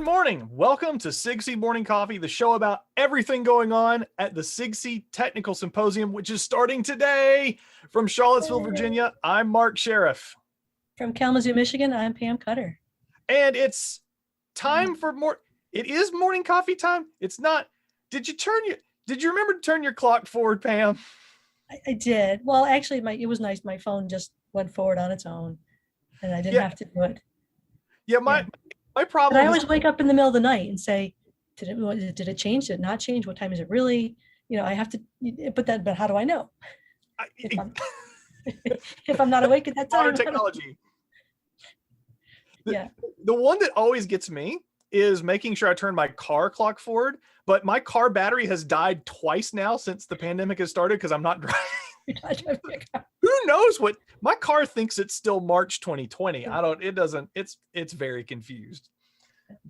morning. Welcome to SIGCSE Morning Coffee, the show about everything going on at the SIGCSE Technical Symposium, which is starting today from Charlottesville, Virginia. I'm Mark Sheriff. From Kalamazoo, Michigan, I'm Pam Cutter. And it's time for more. It is morning coffee time. It's not. Did you remember to turn your clock forward, Pam? I did. Well, actually, it was nice. My phone just went forward on its own, and I didn't have to do it. Yeah, my problem. But I always wake up in the middle of the night and say, did it change? Did it not change? What time is it really? You know, I have to. But how do I know? If I'm not awake at that time. Modern technology. Yeah. The one that always gets me is making sure I turn my car clock forward, but my car battery has died twice now since the pandemic has started because I'm not driving. Who knows what my car thinks it's still March 2020. It's very confused.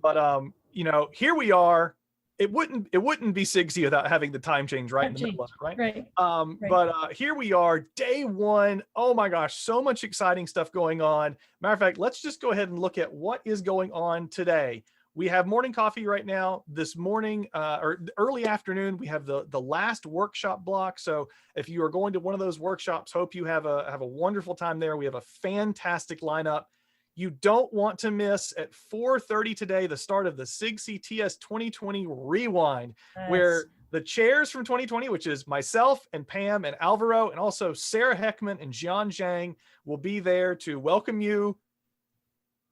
But you know, here we are. It wouldn't be SIGCSE without having the time change right in the middle of it, right? Right. But here we are, day one. Oh my gosh, so much exciting stuff going on. Matter of fact, let's just go ahead and look at what is going on today. We have morning coffee right now. This morning or early afternoon, we have the last workshop block. So if you are going to one of those workshops, hope you have a wonderful time there. We have a fantastic lineup. You don't want to miss at 4:30 today, the start of the SIGCSE TS 2020 Rewind, where the chairs from 2020, which is myself and Pam and Alvaro, and also Sarah Heckman and Jian Zhang, will be there to welcome you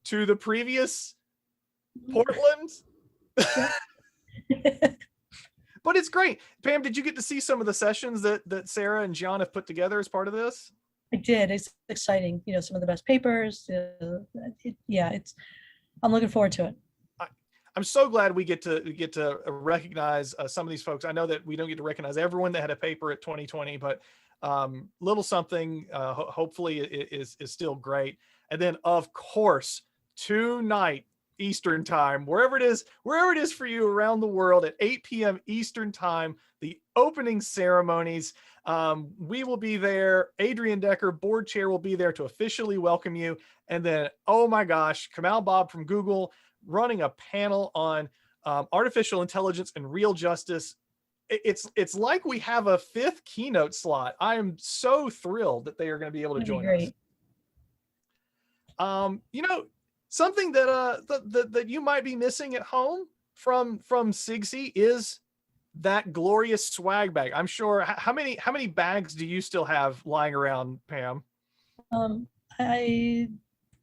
to the previous Portland. But it's great. Pam, did you get to see some of the sessions that Sarah and Jian have put together as part of this? I did. It's exciting. You know, some of the best papers. I'm looking forward to it. I'm so glad we get to recognize some of these folks. I know that we don't get to recognize everyone that had a paper at 2020, but little something hopefully is still great. And then of course, tonight Eastern time, wherever it is for you around the world at 8 p.m. Eastern time, the opening ceremonies. We will be there. Adrian Decker, board chair, will be there to officially welcome you. And then, oh my gosh, Kamal Bob from Google running a panel on artificial intelligence and real justice. It's like we have a fifth keynote slot. I am so thrilled that they are going to be able to join us. You know, something that you might be missing at home from SIGCSE is that glorious swag bag. I'm sure. How many bags do you still have lying around, Pam? I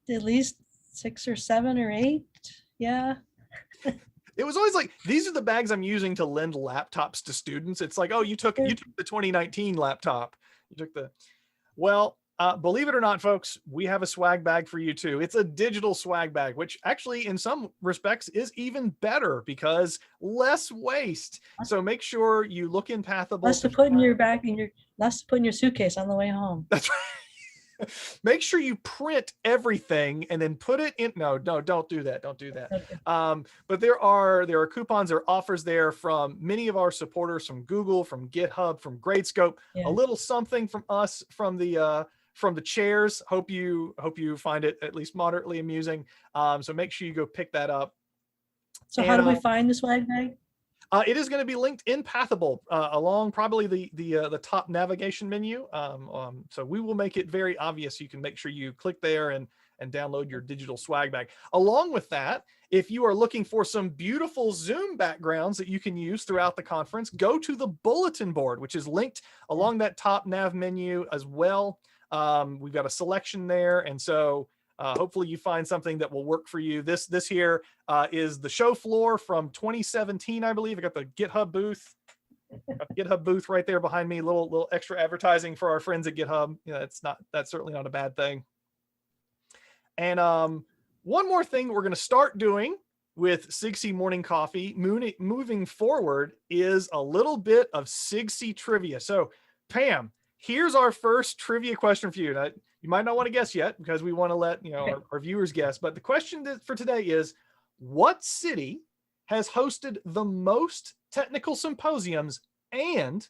at least 6 or 7 or 8. Yeah. It was always like, these are the bags I'm using to lend laptops to students. It's like, oh, you took the 2019 laptop. You took the, well, believe it or not, folks, we have a swag bag for you too. It's a digital swag bag, which actually in some respects is even better because less waste. So make sure you look in Pathable. Less to put in your bag, less to put in your suitcase on the way home. That's right. Make sure you print everything and then put it in. No, don't do that. Don't do that. Okay. But there are coupons, there are offers there from many of our supporters, from Google, from GitHub, from Gradescope, a little something from us, from the chairs. Hope you find it at least moderately amusing. So make sure you go pick that up. So how do we find the swag bag? It is going to be linked in Pathable along probably the top navigation menu. So we will make it very obvious. You can make sure you click there and download your digital swag bag. Along with that, if you are looking for some beautiful Zoom backgrounds that you can use throughout the conference, go to the bulletin board, which is linked along that top nav menu as well. We've got a selection there, and so hopefully you find something that will work for you. This here is the show floor from 2017, I believe. I got the GitHub booth. Right there behind me. Little extra advertising for our friends at GitHub. You know, that's certainly not a bad thing. And one more thing we're going to start doing with SIGCSE Morning Coffee moving forward is a little bit of SIGCSE trivia. So Pam, here's our first trivia question for you. Now, you might not want to guess yet because we want to let our viewers guess. But the question for today is, what city has hosted the most technical symposiums and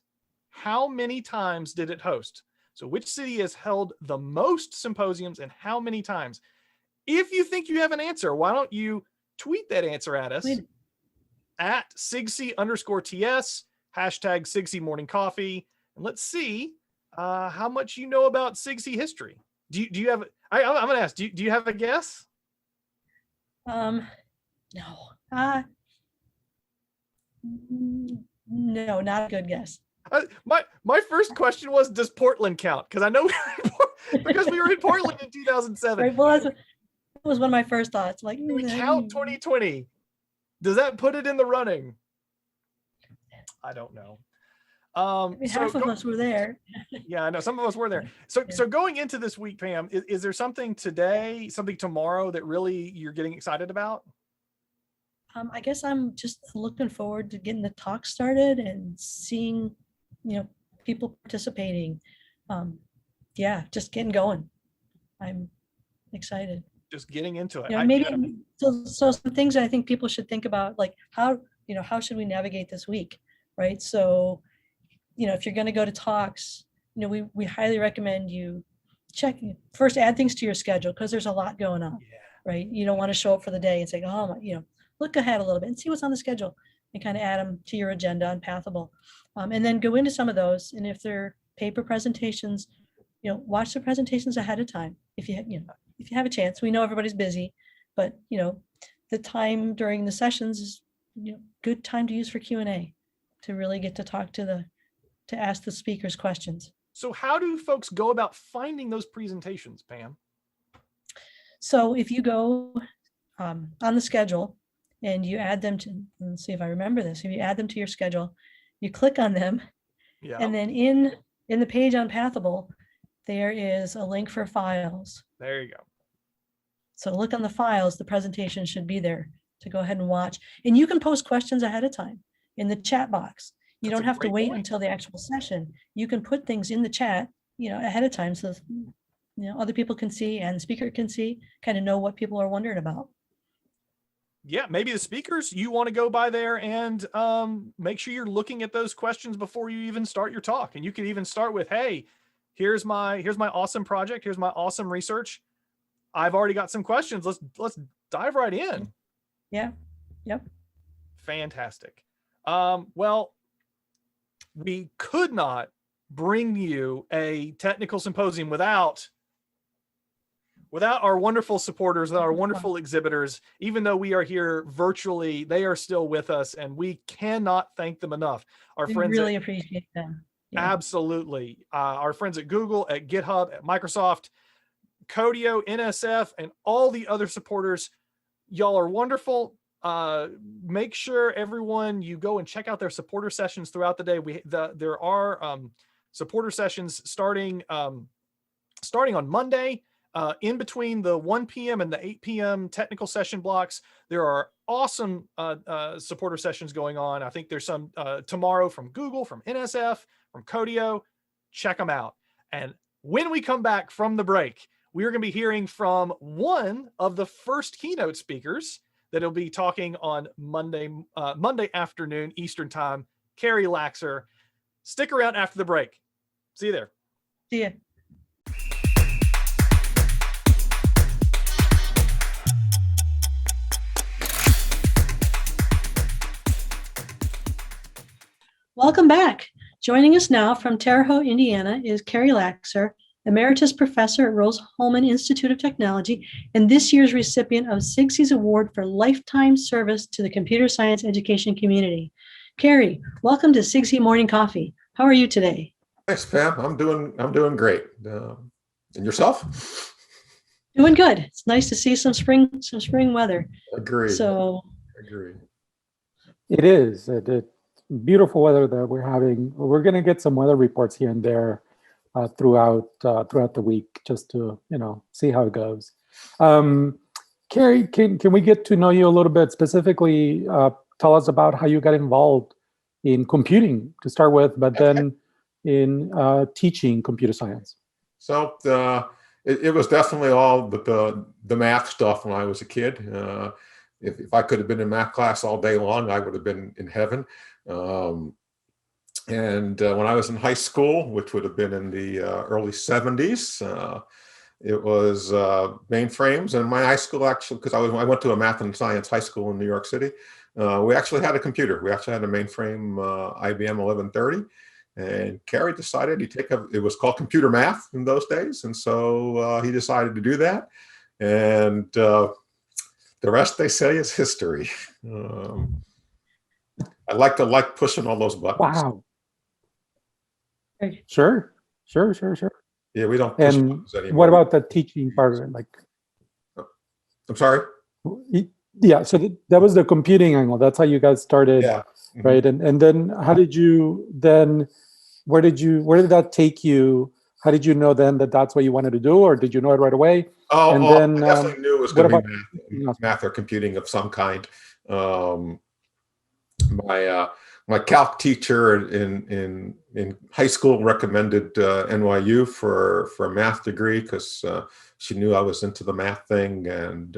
how many times did it host? So which city has held the most symposiums and how many times? If you think you have an answer, why don't you tweet that answer at us at SIGCSE_TS, hashtag SIGCSE Morning Coffee. And let's see how much you know about SIGCSE history. Do you have, I'm going to ask, do you have a guess? No. No, not a good guess. My first question was, does Portland count? Because I know we were in Portland in 2007. Right, well, that was one of my first thoughts. Like, we count 2020. Does that put it in the running? I don't know. Half of us were there. Yeah, I know some of us were there. So going into this week, Pam, is there something today, something tomorrow that really you're getting excited about? I guess I'm just looking forward to getting the talk started and seeing, people participating. Yeah, just getting going. I'm excited. Just getting into it. So some things I think people should think about, like how should we navigate this week, right? So, if you're going to go to talks, we highly recommend you first add things to your schedule, because there's a lot going on, right? You don't want to show up for the day and say, oh, look ahead a little bit and see what's on the schedule and kind of add them to your agenda on Pathable. And then go into some of those. And if they're paper presentations, watch the presentations ahead of time. If you have a chance. We know everybody's busy, but the time during the sessions is good time to use for Q&A, to really get to talk to ask the speakers questions. So how do folks go about finding those presentations, Pam? So if you go on the schedule and you add them to, let's see if I remember this, if you add them to your schedule, you click on them, and then in the page on Pathable, there is a link for files. There you go. So look on the files, the presentation should be there to go ahead and watch. And you can post questions ahead of time in the chat box. You don't have to wait until the actual session. You can put things in the chat, ahead of time, so other people can see and the speaker can see, kind of know what people are wondering about. Yeah, maybe the speakers, you want to go by there and make sure you're looking at those questions before you even start your talk. And you can even start with, hey, here's my awesome project. Here's my awesome research. I've already got some questions. Let's dive right in. Yeah. Yep. Fantastic. Well, we could not bring you a technical symposium without our wonderful supporters, our wonderful exhibitors. Even though we are here virtually, they are still with us, and we cannot thank them enough. We really appreciate them. Yeah. Absolutely. Our friends at Google, at GitHub, at Microsoft, Codio, NSF, and all the other supporters. Y'all are wonderful. Make sure everyone, you go and check out their supporter sessions throughout the day. There are supporter sessions starting on Monday. In between the 1 p.m. and the 8 p.m. technical session blocks, there are awesome supporter sessions going on. I think there's some tomorrow from Google, from NSF, from Codio. Check them out. And when we come back from the break, we are going to be hearing from one of the first keynote speakers that'll be talking on Monday afternoon Eastern time, Cary Laxer. Stick around after the break. See you there. See ya. Welcome back. Joining us now from Terre Haute, Indiana, is Cary Laxer, Emeritus Professor at Rose-Hulman Institute of Technology, and this year's recipient of SIGCSE Award for Lifetime Service to the Computer Science Education Community. Cary, welcome to SIGCSE Morning Coffee. How are you today? Thanks, Pam. I'm doing great. And yourself? Doing good. It's nice to see some spring weather. Agreed. Agreed. It is. It's beautiful weather that we're having. We're going to get some weather reports here and there throughout the week, just to see how it goes. Cary, can we get to know you a little bit? Specifically, tell us about how you got involved in computing to start with, but then in teaching computer science. So it was definitely all the math stuff when I was a kid. If I could have been in math class all day long, I would have been in heaven. And when I was in high school, which would have been in the early 70s, it was mainframes. And my high school, actually, because I went to a math and science high school in New York City, we actually had a computer. We actually had a mainframe IBM 1130. And Cary decided it was called computer math in those days. And so he decided to do that. And the rest, they say, is history. I like pushing all those buttons. Wow. Right. Sure. Yeah, we don't push And buttons anymore. what about the teaching part of it? Like, I'm sorry? yeah, so that was the computing angle. That's how you guys started, Yeah. Mhm. right? And then how did you then, where did that take you? How did you know then that that's what you wanted to do, or did you know it right away? And then, I definitely knew it was what going to about be math or computing of some kind. My calc teacher in high school recommended NYU for a math degree because she knew I was into the math thing. And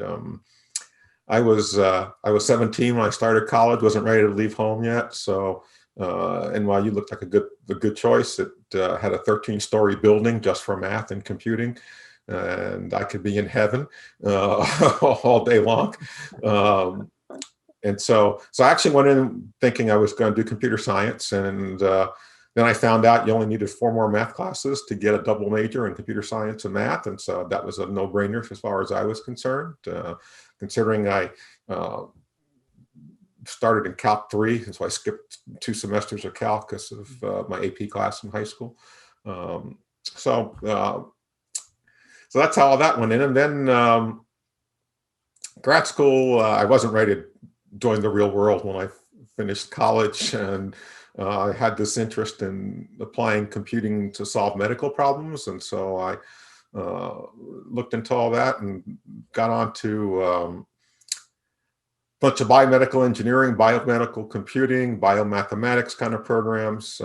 I was 17 when I started college, wasn't ready to leave home yet. So NYU looked like a good choice. It had a 13-story building just for math and computing, and I could be in heaven all day long. And so I actually went in thinking I was going to do computer science, and then I found out you only needed 4 more math classes to get a double major in computer science and math, and so that was a no-brainer as far as I was concerned. Considering I started in Calc 3, and so I skipped 2 semesters of Calc because of my AP class in high school. So that's how all that went in, and then grad school, I wasn't ready to join the real world when I finished college, and I had this interest in applying computing to solve medical problems, and so I looked into all that and got onto a bunch of biomedical engineering, biomedical computing, biomathematics kind of programs.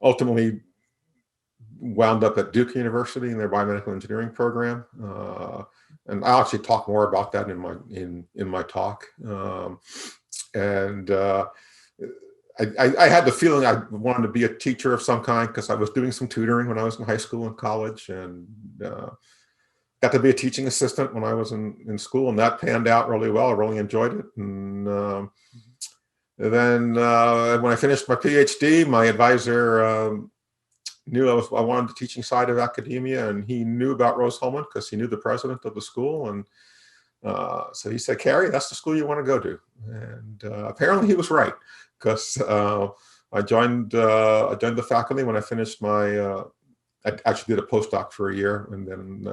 Ultimately wound up at Duke University in their biomedical engineering program. And I'll actually talk more about that in my talk. I had the feeling I wanted to be a teacher of some kind because I was doing some tutoring when I was in high school and college, and got to be a teaching assistant when I was in school, and that panned out really well. I really enjoyed it. And then when I finished my PhD, my advisor knew I wanted the teaching side of academia, and he knew about Rose-Hulman because he knew the president of the school. And so he said, "Cary, that's the school you want to go to." And apparently he was right, because I joined the faculty when I finished my, I actually did a postdoc for a year, and then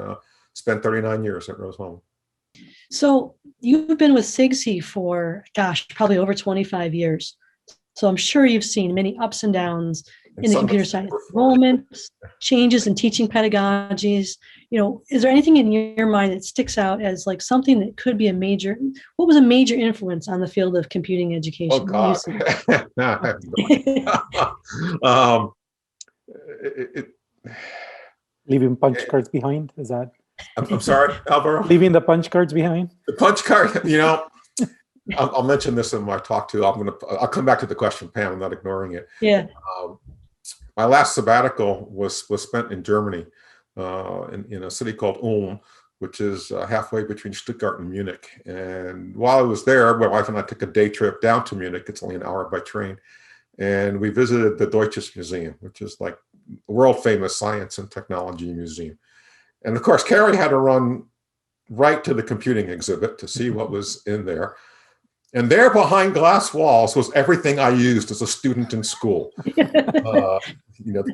spent 39 years at Rose-Hulman. So you've been with SIGCSE for, gosh, probably over 25 years. So I'm sure you've seen many ups and downs in the computer science enrollment, changes in teaching pedagogies. Is there anything in your mind that sticks out as like something that could be what was a major influence on the field of computing education? Oh, God. No, I have no idea. Leaving punch cards behind? Is that? I'm sorry, Alvaro? Leaving the punch cards behind? The punch card, I'll mention this in my talk too. I'll come back to the question, Pam. I'm not ignoring it. Yeah. My last sabbatical was spent in Germany, in a city called Ulm, which is halfway between Stuttgart and Munich. And while I was there, my wife and I took a day trip down to Munich. It's only an hour by train. And we visited the Deutsches Museum, which is like a world famous science and technology museum. And of course, Cary had to run right to the computing exhibit to see what was in there. And there behind glass walls was everything I used as a student in school. The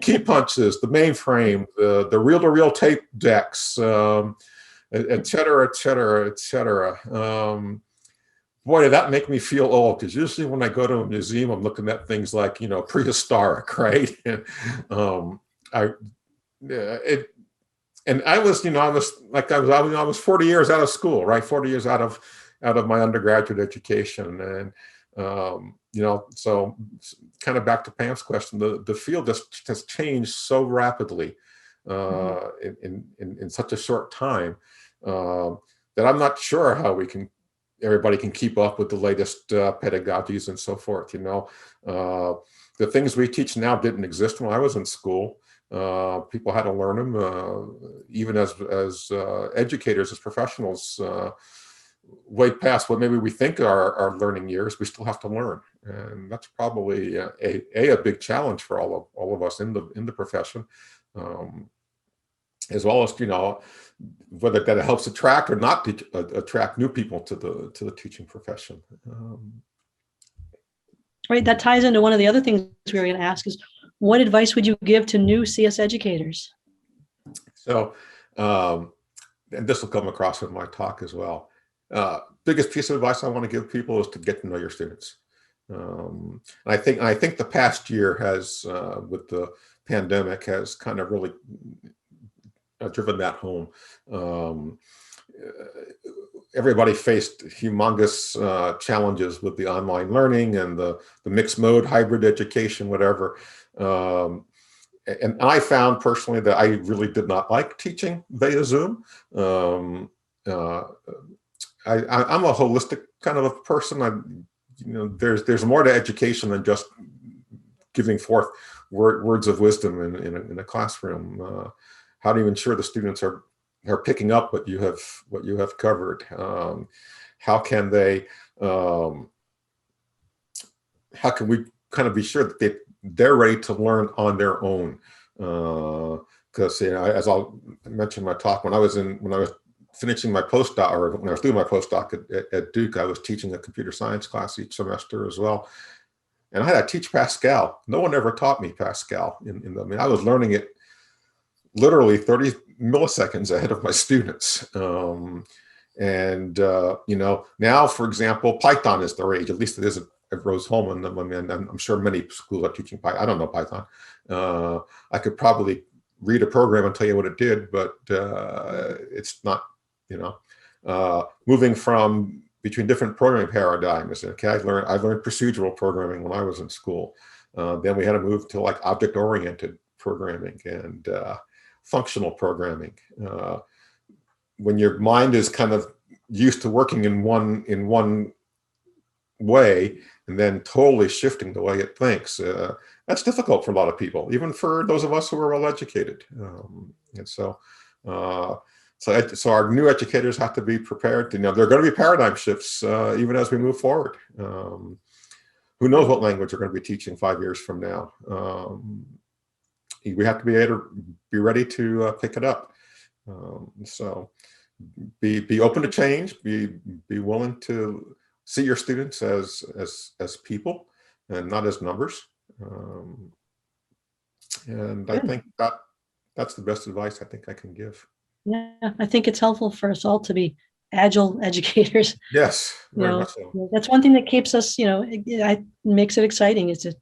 key punches, the mainframe, the reel-to-reel tape decks, et cetera, et cetera, et cetera. Boy, did that make me feel old, because usually when I go to a museum, I'm looking at things like, prehistoric, right? And I was 40 years out of school, right? 40 years out of my undergraduate education. And, so kind of back to Pam's question, the field just has changed so rapidly in such a short time that I'm not sure how everybody can keep up with the latest pedagogies and so forth. The things we teach now didn't exist when I was in school. People had to learn them, even as educators, as professionals, way past what maybe we think are our learning years. We still have to learn, and that's probably a big challenge for all of us in the profession, as well as, you know, whether that helps attract or not attract new people to the teaching profession. Right, that ties into one of the other things we were going to ask is, what advice would you give to new CS educators? So, and this will come across in my talk as well. Biggest piece of advice I want to give people is to get to know your students. I think the past year has, with the pandemic, has kind of really driven that home. Everybody faced humongous challenges with the online learning and the mixed mode, hybrid education, whatever. And I found personally that I really did not like teaching via Zoom. I'm a holistic kind of a person. You know, there's more to education than just giving forth words of wisdom in a classroom. How do you ensure the students are picking up what you have covered? How can they? How can we kind of be sure that they're ready to learn on their own? Because, you know, as I'll mention in my talk, when I was finishing my postdoc, or when I was doing my postdoc at Duke, I was teaching a computer science class each semester as well, and I had to teach Pascal. No one ever taught me Pascal. I mean, I was learning it literally 30 milliseconds ahead of my students. You know, now, for example, Python is the rage. At least it is at Rose-Hulman. I mean, I'm sure many schools are teaching Python. I don't know Python. I could probably read a program and tell you what it did, but it's not, you know, moving from between different programming paradigms. Okay, I learned procedural programming when I was in school. Then we had to move to like object-oriented programming and functional programming. When your mind is kind of used to working in one way and then totally shifting the way it thinks, that's difficult for a lot of people, even for those of us who are well educated. And so our new educators have to be prepared. You know, there are going to be paradigm shifts even as we move forward. Who knows what language we're going to be teaching 5 years from now? We have to be able to be ready to pick it up. So be open to change. Be willing to see your students as people and not as numbers. And I think that's the best advice I think I can give. Yeah, I think it's helpful for us all to be agile educators. Yes, very much so. That's one thing that keeps us, you know, it makes it exciting, is to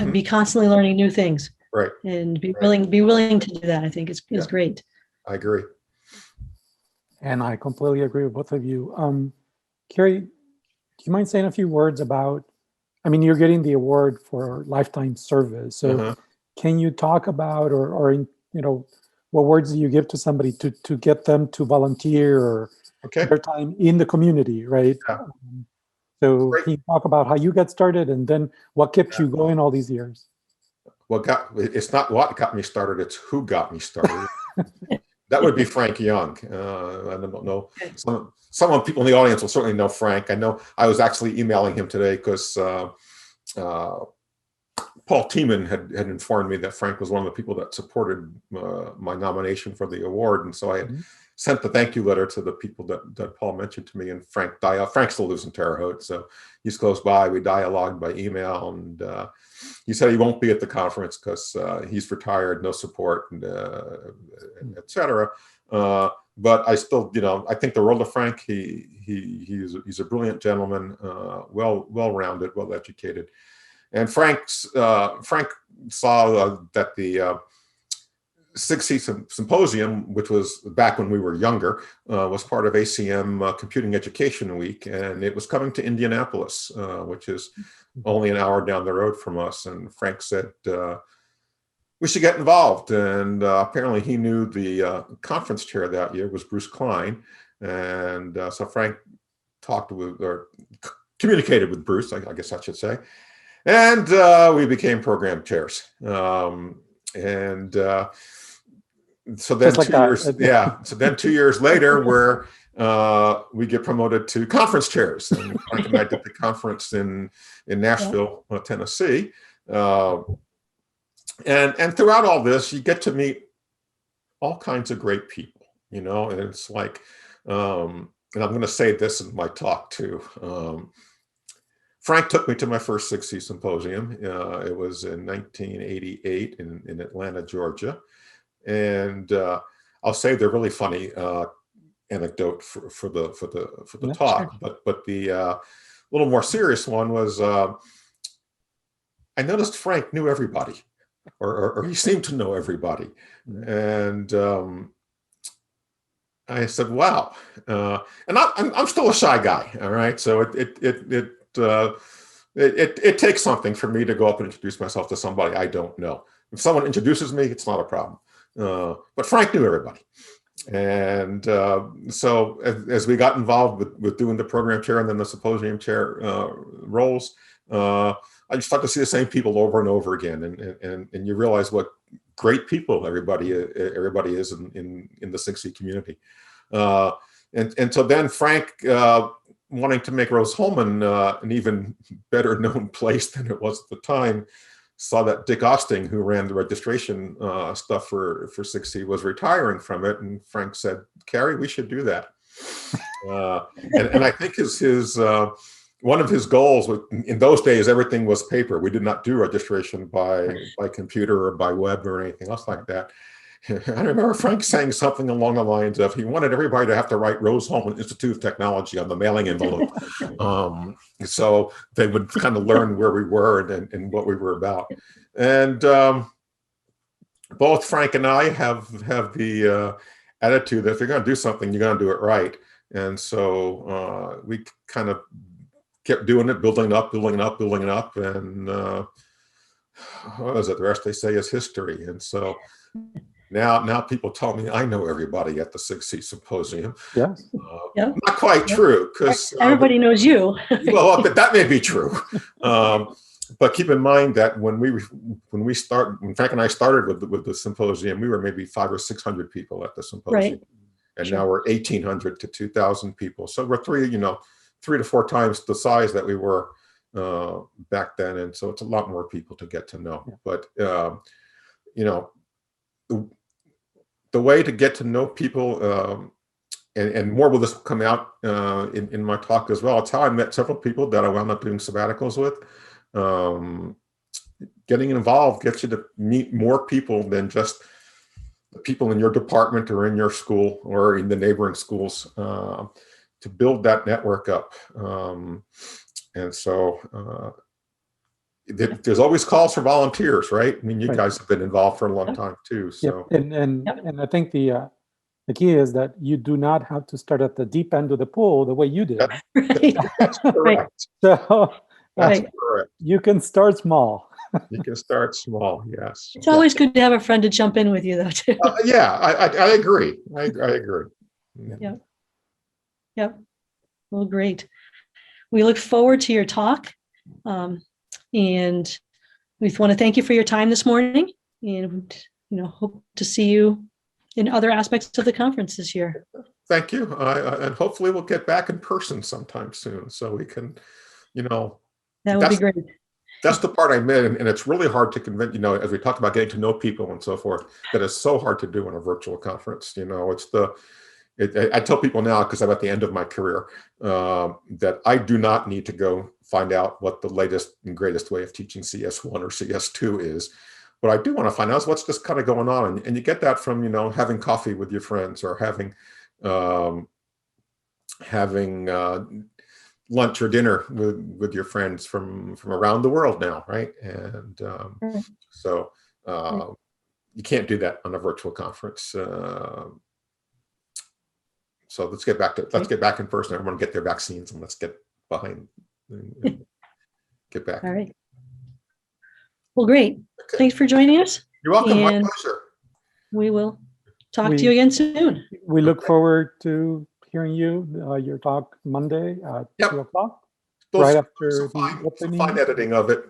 be constantly learning new things. Right. And be willing to do that. I think is great. I agree. And I completely agree with both of you. Cary, do you mind saying a few words about, I mean, you're getting the award for lifetime service. So can you talk about, or you know, what words do you give to somebody to get them to volunteer or their time in the community, right? Yeah. So can you talk about how you got started and then what kept you going all these years? It's not what got me started, it's who got me started. That would be Frank Young. I don't know. Some people in the audience will certainly know Frank. I know I was actually emailing him today because Paul Tiemann had informed me that Frank was one of the people that supported my nomination for the award. And so I had sent the thank you letter to the people that Paul mentioned to me, and Frank still lives in Terre Haute, so he's close by. We dialogued by email, and he said he won't be at the conference because he's retired, no support, and et cetera. But I still, you know, I think the world of Frank. He's a brilliant gentleman, well-rounded, well-educated. And Frank saw that the SIGCSE Symposium, which was back when we were younger, was part of ACM Computing Education Week, and it was coming to Indianapolis, which is only an hour down the road from us. And Frank said, we should get involved. And apparently he knew the conference chair that year was Bruce Klein. And so Frank communicated with Bruce, I guess I should say. And we became program chairs. And so then Just like 2 that. years, yeah. So then 2 years later, we get promoted to conference chairs, and Frank and I did the conference in Nashville, Tennessee. And throughout all this, you get to meet all kinds of great people, and it's like, and I'm going to say this in my talk too. Frank took me to my first SIGCSE symposium. It was in 1988 in Atlanta, Georgia. And I'll say the really funny anecdote for the talk, sure. but the little more serious one was I noticed Frank knew everybody, or he seemed to know everybody, and I said, "Wow!" And I'm still a shy guy, all right. So it takes something for me to go up and introduce myself to somebody I don't know. If someone introduces me, it's not a problem. But Frank knew everybody. And so as we got involved with doing the program chair and then the symposium chair roles, I just start to see the same people over and over again. And you realize what great people everybody is in the SIGCSE community. And so then Frank, wanting to make Rose-Hulman an even better known place than it was at the time, saw that Dick Osting, who ran the registration stuff for SIGCSE, was retiring from it, and Frank said, "Cary, we should do that." And I think his one of his goals was, in those days, everything was paper. We did not do registration by computer or by web or anything else like that. I remember Frank saying something along the lines of he wanted everybody to have to write Rose-Hulman Institute of Technology on the mailing envelope, so they would kind of learn where we were and what we were about. And both Frank and I have the attitude that if you're going to do something, you're going to do it right. And so we kind of kept doing it, building it up, and what was it? The rest, they say, is history. And so now people tell me I know everybody at the SIGCSE symposium. Yes. Yep. Not quite true, because everybody knows you. Well, that may be true. But keep in mind that when Frank and I started with the symposium, we were maybe 500 or 600 people at the symposium, and now we're 1,800 to 2,000 people. So we're 3 to 4 times the size that we were back then, and so it's a lot more people to get to know. But the way to get to know people, and more will this come out in my talk as well. It's how I met several people that I wound up doing sabbaticals with. Getting involved gets you to meet more people than just the people in your department or in your school or in the neighboring schools, to build that network up. And so there's always calls for volunteers, right? I mean, you guys have been involved for a long time too. So and I think the key is that you do not have to start at the deep end of the pool the way you did. That's correct. So that's correct. You can start small. You can start small, yes. It's always good to have a friend to jump in with you, though, too. Yeah, I agree. I agree. Yep. Well, great. We look forward to your talk. And we want to thank you for your time this morning, and hope to see you in other aspects of the conference this year. Thank you. And hopefully we'll get back in person sometime soon, so we can, that would be great. That's the part I meant, and it's really hard to convince, as we talked about getting to know people and so forth, that is so hard to do in a virtual conference. I tell people now, because I'm at the end of my career, that I do not need to go find out what the latest and greatest way of teaching CS1 or CS2 is. What I do want to find out is what's just kind of going on. And you get that from, having coffee with your friends, or having lunch or dinner with your friends from around the world now, right? And so you can't do that on a virtual conference. So let's get back in person. Everyone get their vaccines, and let's get behind and get back. All right. Well, great. Okay. Thanks for joining us. You're welcome. My pleasure. We will talk to you again soon. We look forward to hearing your talk Monday at 2 o'clock, right after the opening. Fine editing of it.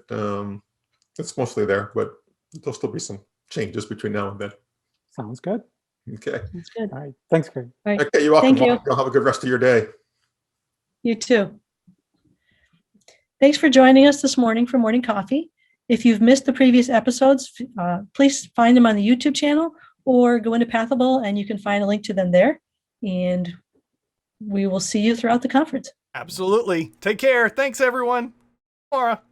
It's mostly there, but there'll still be some changes between now and then. Sounds good. Okay. That's good. All right. Thanks, Cary. All right. Okay, you're welcome. Thank you. You'll have a good rest of your day. You too. Thanks for joining us this morning for Morning Coffee. If you've missed the previous episodes, please find them on the YouTube channel or go into Pathable and you can find a link to them there. And we will see you throughout the conference. Absolutely. Take care. Thanks, everyone. Laura.